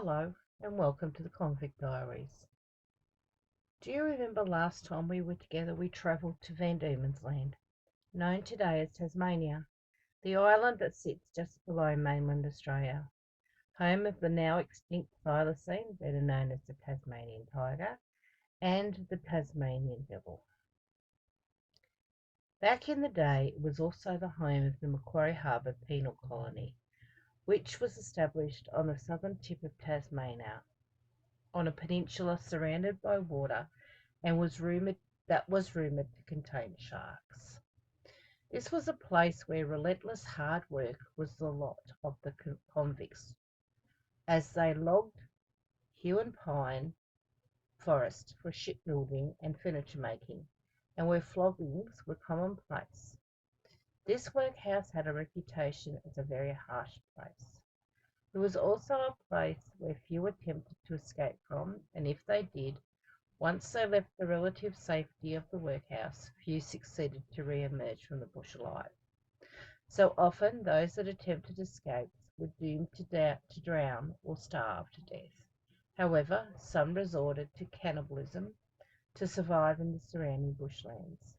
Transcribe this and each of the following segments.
Hello and welcome to the Convict Diaries. Do you remember last time we were together we travelled to Van Diemen's Land, known today as Tasmania, the island that sits just below mainland Australia, home of the now extinct thylacine, better known as the Tasmanian tiger, and the Tasmanian devil. Back in the day it was also the home of the Macquarie Harbour penal colony, which was established on the southern tip of Tasmania on a peninsula surrounded by water and was rumoured to contain sharks. This was a place where relentless hard work was the lot of the convicts as they logged hue and pine forest for shipbuilding and furniture making, and where floggings were commonplace. This workhouse had a reputation as a very harsh place. It was also a place where few attempted to escape from, and if they did, once they left the relative safety of the workhouse, few succeeded to re-emerge from the bush alive. So often those that attempted escape were doomed to drown or starve to death. However, some resorted to cannibalism to survive in the surrounding bushlands.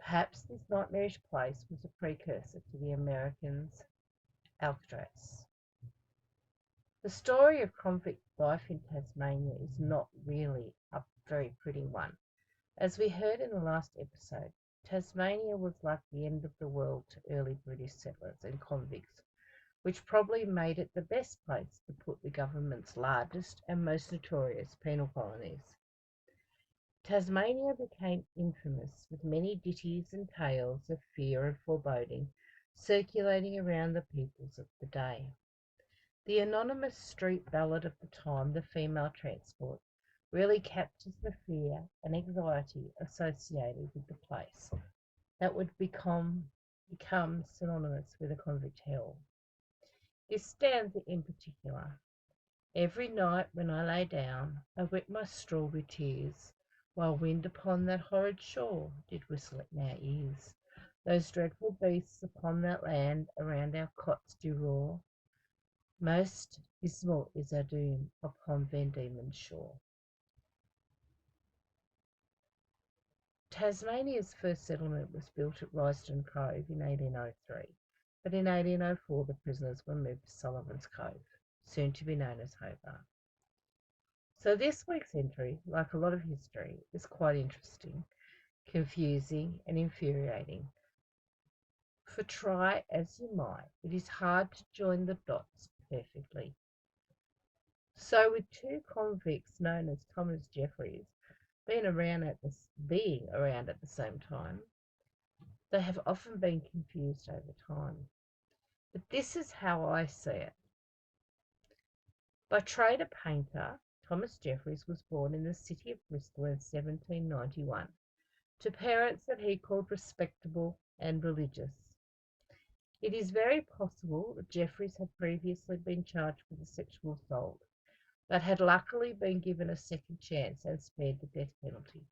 Perhaps this nightmarish place was a precursor to the Americans' Alcatraz. The story of convict life in Tasmania is not really a very pretty one. As we heard in the last episode, Tasmania was like the end of the world to early British settlers and convicts, which probably made it the best place to put the government's largest and most notorious penal colonies. Tasmania became infamous, with many ditties and tales of fear and foreboding circulating around the peoples of the day. The anonymous street ballad of the time, The Female Transport, really captures the fear and anxiety associated with the place that would become synonymous with a convict hell. This stanza in particular: every night when I lay down, I wet my straw with tears, while wind upon that horrid shore did whistle in our ears. Those dreadful beasts upon that land around our cots do roar. Most dismal is our doom upon Van Diemen's shore. Tasmania's first settlement was built at Risdon Cove in 1803, but in 1804 the prisoners were moved to Sullivan's Cove, soon to be known as Hobart. So this week's entry, like a lot of history, is quite interesting, confusing and infuriating. For try as you might, it is hard to join the dots perfectly. So with two convicts known as Thomas Jefferies being around at the same time, they have often been confused over time. But this is how I see it. By trade a painter, Thomas Jefferies was born in the city of Bristol in 1791 to parents that he called respectable and religious. It is very possible that Jefferies had previously been charged with a sexual assault, but had luckily been given a second chance and spared the death penalty.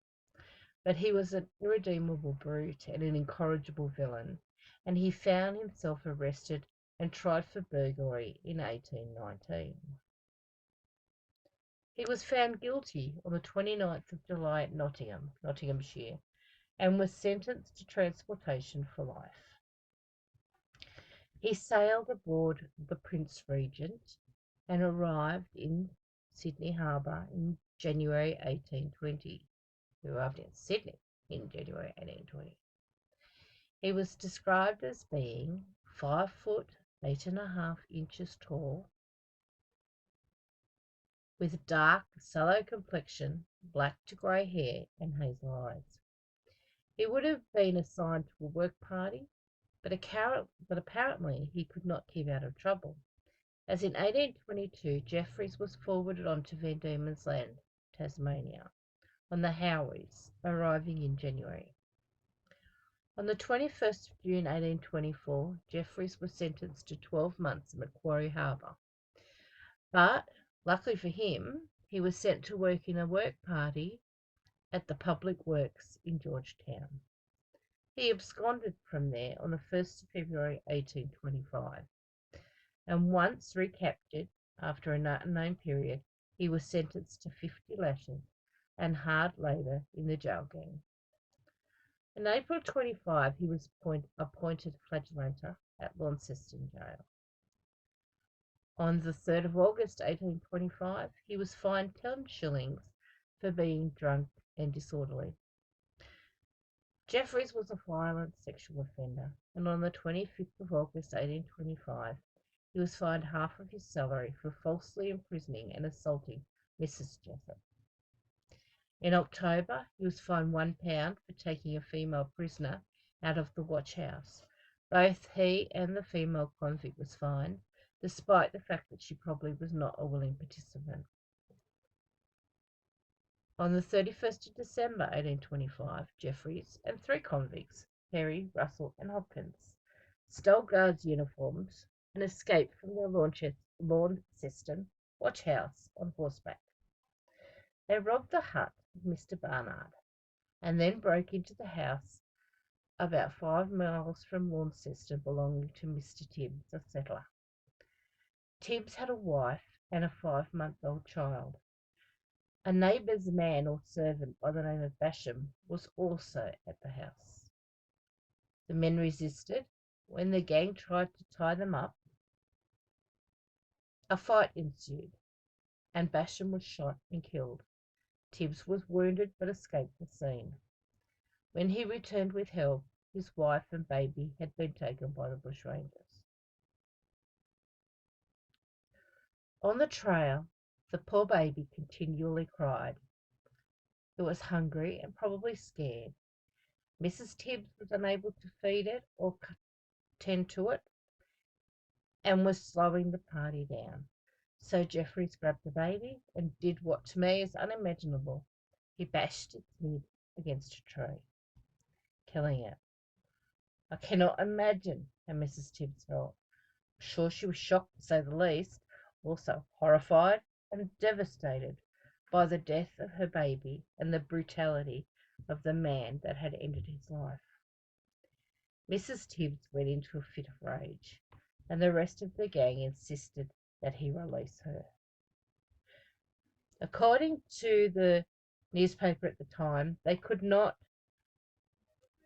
But he was an irredeemable brute and an incorrigible villain, and he found himself arrested and tried for burglary in 1819. He was found guilty on the 29th of July at Nottinghamshire, and was sentenced to transportation for life. He sailed aboard the Prince Regent and arrived in Sydney Harbour in January 1820. He arrived in Sydney in January 1820. He was described as being 5 foot 8.5 inches tall, with dark, sallow complexion, black to grey hair, and hazel eyes. He would have been assigned to a work party, but apparently he could not keep out of trouble, as in 1822 Jefferies was forwarded on to Van Diemen's Land, Tasmania, on the Howies, arriving in January. On the 21st of June 1824, Jefferies was sentenced to 12 months in Macquarie Harbour, but luckily for him, he was sent to work in a work party at the Public Works in Georgetown. He absconded from there on the 1st of February 1825, and once recaptured, After a named period, he was sentenced to 50 lashes and hard labour in the jail gang. In April 25, he was appointed flagellator at Launceston Jail. On the 3rd of August 1825, he was fined 10 shillings for being drunk and disorderly. Jefferies was a violent sexual offender, and on the 25th of August 1825, he was fined half of his salary for falsely imprisoning and assaulting Mrs. Jessup. In October, he was fined £1 for taking a female prisoner out of the watch house. Both he and the female convict was fined, despite the fact that she probably was not a willing participant. On the 31st of December 1825, Jefferies and 3 convicts, Perry, Russell and Hopkins, stole guards' uniforms and escaped from the Launceston watch house on horseback. They robbed the hut of Mr. Barnard and then broke into the house about 5 miles from Launceston belonging to Mr. Tibbs, a settler. Tibbs had a wife and a 5-month-old child. A neighbour's man or servant by the name of Basham was also at the house. The men resisted. When the gang tried to tie them up, a fight ensued, and Basham was shot and killed. Tibbs was wounded but escaped the scene. When he returned with help, his wife and baby had been taken by the Bushrangers. On the trail, the poor baby continually cried. It was hungry and probably scared. Mrs. Tibbs was unable to feed it or tend to it and was slowing the party down. So Jefferies grabbed the baby and did what to me is unimaginable. He bashed its head against a tree, killing it. I cannot imagine how Mrs. Tibbs felt. I'm sure she was shocked to say the least, also horrified and devastated by the death of her baby and the brutality of the man that had ended his life. Mrs. Tibbs went into a fit of rage, and the rest of the gang insisted that he release her. According to the newspaper at the time, they could not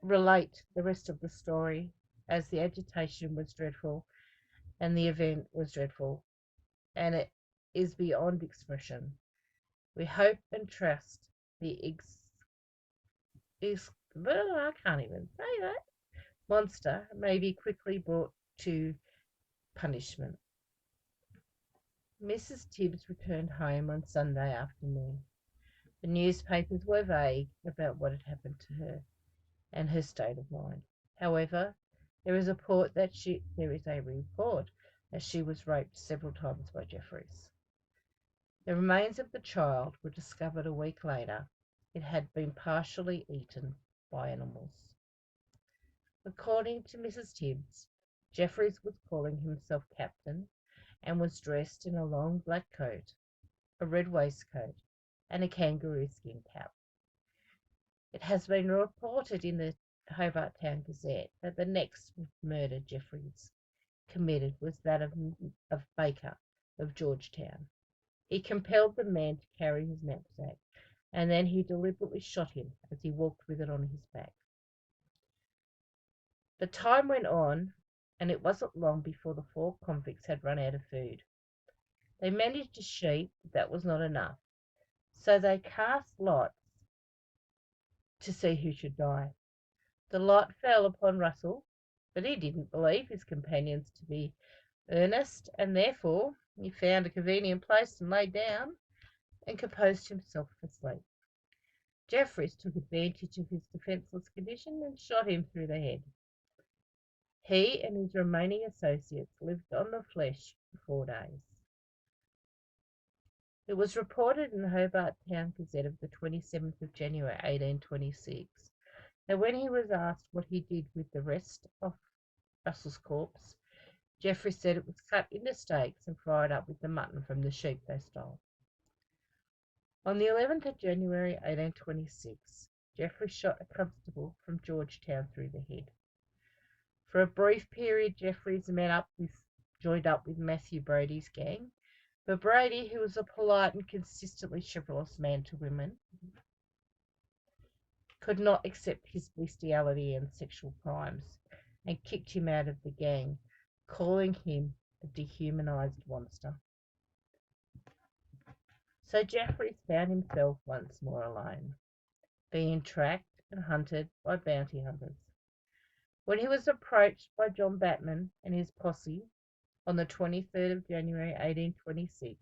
relate the rest of the story as the agitation was dreadful and the event was dreadful, and it is beyond expression. We hope and trust the I can't even say that monster may be quickly brought to punishment. Mrs. Tibbs returned home on Sunday afternoon. The newspapers were vague about what had happened to her and her state of mind. However, there is a report that she was raped several times by Jefferies. The remains of the child were discovered a week later. It had been partially eaten by animals. According to Mrs. Tibbs, Jefferies was calling himself captain and was dressed in a long black coat, a red waistcoat, and a kangaroo skin cap. It has been reported in the Hobart Town Gazette that the next murder Jefferies committed was that of Baker of Georgetown. He compelled the man to carry his knapsack, and then he deliberately shot him as he walked with it on his back. The time went on, and it wasn't long before the 4 convicts had run out of food. They managed a sheep, but that was not enough, so they cast lots to see who should die. The lot fell upon Russell, but he didn't believe his companions to be earnest, and therefore he found a convenient place and lay down and composed himself for sleep. Jefferies took advantage of his defenceless condition and shot him through the head. He and his remaining associates lived on the flesh for 4 days. It was reported in the Hobart Town Gazette of the 27th of January 1826 that when he was asked what he did with the rest of Russell's corpse, Jefferies said it was cut into steaks and fried up with the mutton from the sheep they stole. On the 11th of January 1826, Jefferies shot a constable from Georgetown through the head. For a brief period, Jefferies joined up with Matthew Brady's gang, But Brady, who was a polite and consistently chivalrous man to women, could not accept his bestiality and sexual crimes, and kicked him out of the gang, calling him a dehumanized monster. So Jefferies found himself once more alone, being tracked and hunted by bounty hunters. When he was approached by John Batman and his posse on the 23rd of January 1826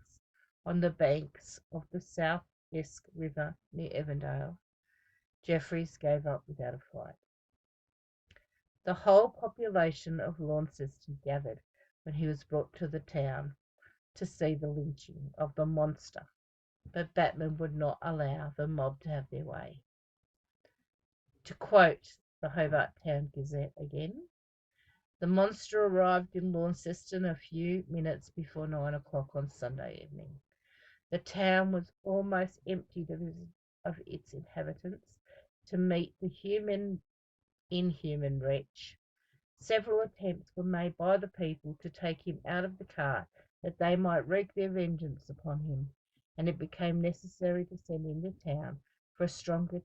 on the banks of the South Esk River near Evandale, Jefferies gave up without a fight. The whole population of Launceston gathered when he was brought to the town to see the lynching of the monster, but Batman would not allow the mob to have their way. To quote the Hobart Town Gazette again, the monster arrived in Launceston a few minutes before 9 o'clock on Sunday evening. The town was almost emptied of its inhabitants to meet the inhuman wretch. Several attempts were made by the people to take him out of the car that they might wreak their vengeance upon him, and it became necessary to send into town for a stronger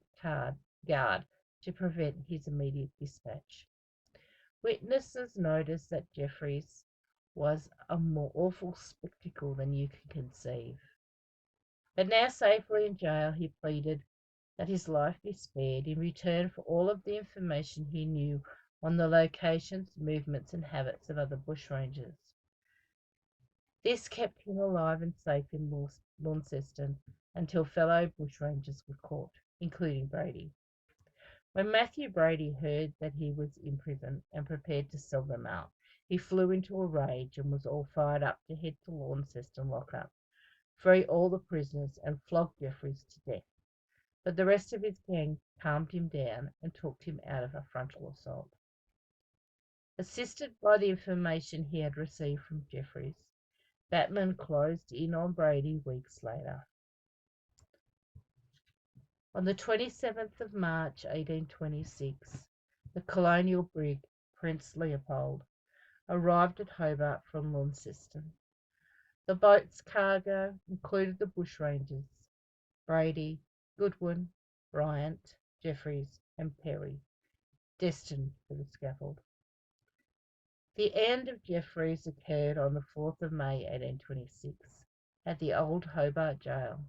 guard to prevent his immediate dispatch. Witnesses noticed that Jefferies was a more awful spectacle than you can conceive. But now safely in jail, he pleaded that his life be spared in return for all of the information he knew on the locations, movements, and habits of other bushrangers. This kept him alive and safe in Launceston until fellow bushrangers were caught, including Brady. When Matthew Brady heard that he was in prison and prepared to sell them out, he flew into a rage and was all fired up to head to Launceston lockup, free all the prisoners, and flog Jefferies to death. But the rest of his gang calmed him down and talked him out of a frontal assault. Assisted by the information he had received from Jefferies, Batman closed in on Brady weeks later. On the 27th of March 1826, the Colonial brig Prince Leopold arrived at Hobart from Launceston. The boat's cargo included the bushrangers, Brady, Goodwin, Bryant, Jefferies, and Perry, destined for the scaffold. The end of Jefferies occurred on the 4th of May 1826 at the old Hobart Jail,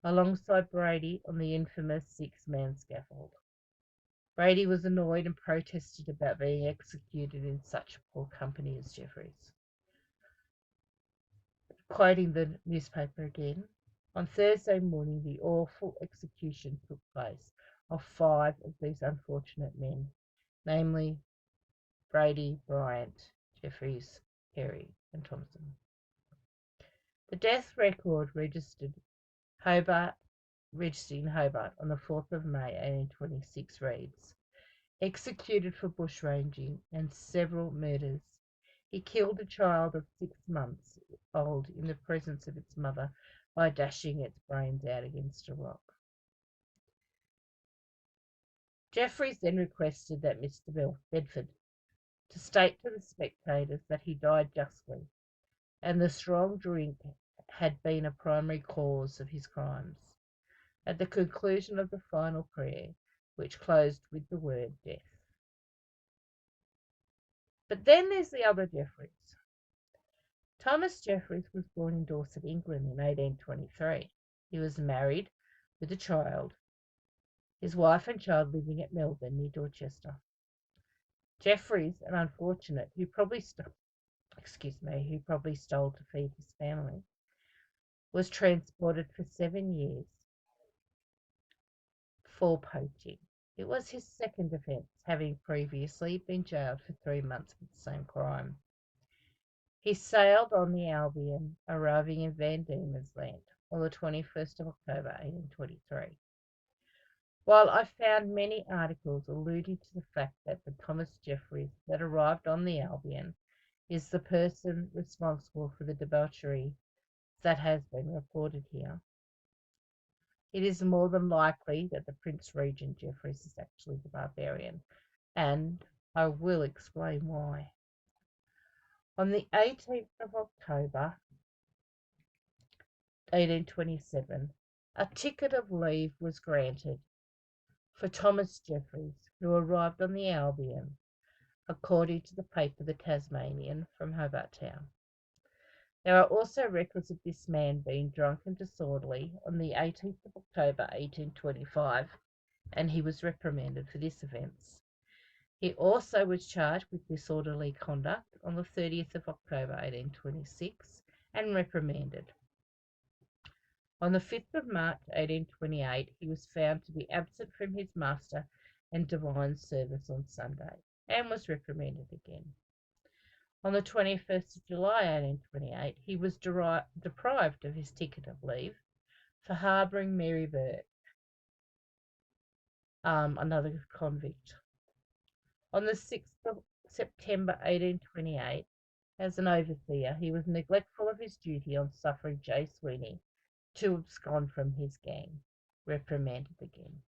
alongside Brady on the infamous six-man scaffold. Brady was annoyed and protested about being executed in such poor company as Jefferies. Quoting the newspaper again, on Thursday morning the awful execution took place of 5 of these unfortunate men, namely Brady, Bryant, Jefferies, Perry, and Thompson. The death record registered in Hobart on the 4th of May 1826 reads, executed for bushranging and several murders. He killed a child of 6 months old in the presence of its mother by dashing its brains out against a rock. Jefferies then requested that Mr. Bedford to state to the spectators that he died justly, and the strong drink had been a primary cause of his crimes. At the conclusion of the final prayer, which closed with the word death. But then there's the other Jefferies. Thomas Jefferies was born in Dorset, England in 1823. He was married with a child, his wife and child living at Melbourne near Dorchester. Jefferies, an unfortunate who probably stole to feed his family, was transported for 7 years for poaching. It was his second offence, having previously been jailed for 3 months for the same crime. He sailed on the Albion, arriving in Van Diemen's Land on the 21st of October 1823. While I found many articles alluding to the fact that the Thomas Jefferies that arrived on the Albion is the person responsible for the debauchery that has been reported here, it is more than likely that the Prince Regent Jefferies is actually the barbarian, and I will explain why. On the 18th of October 1827, a ticket of leave was granted for Thomas Jefferies, who arrived on the Albion, according to the paper The Tasmanian from Hobart Town. There are also records of this man being drunk and disorderly on the 18th of October 1825, and he was reprimanded for this offence. He also was charged with disorderly conduct on the 30th of October 1826 and reprimanded. On the 5th of March 1828 he was found to be absent from his master and divine service on Sunday, and was reprimanded again. On the 21st of July 1828 he was deprived of his ticket of leave for harbouring Mary Burke, another convict. On the 6th of September 1828, as an overseer, he was neglectful of his duty on suffering J. Sweeney to abscond from his gang, reprimanded again.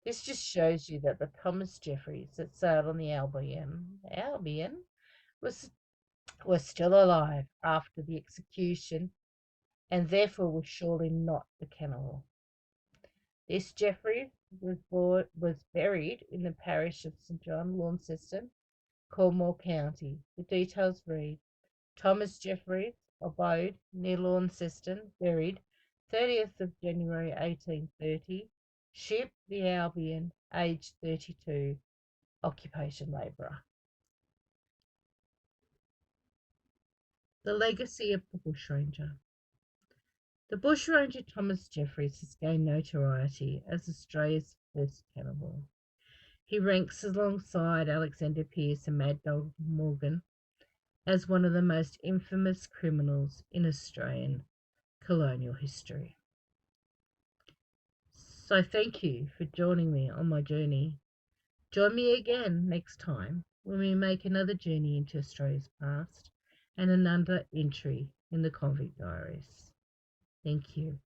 This just shows you that the Thomas Jefferies that sailed on the Albion was still alive after the execution, and therefore was surely not the cannibal. This Jefferies was buried in the parish of St. John, Launceston, Cornwall County. The details read: Thomas Jefferies, abode near Launceston, buried 30th of January 1830, ship the Albion, aged 32, occupation labourer. The legacy of the Bushranger. The Bushranger Thomas Jefferies has gained notoriety as Australia's first cannibal. He ranks alongside Alexander Pearce and Mad Dog Morgan as one of the most infamous criminals in Australian colonial history. So thank you for joining me on my journey. Join me again next time when we make another journey into Australia's past and another entry in the Convict Diaries. Thank you.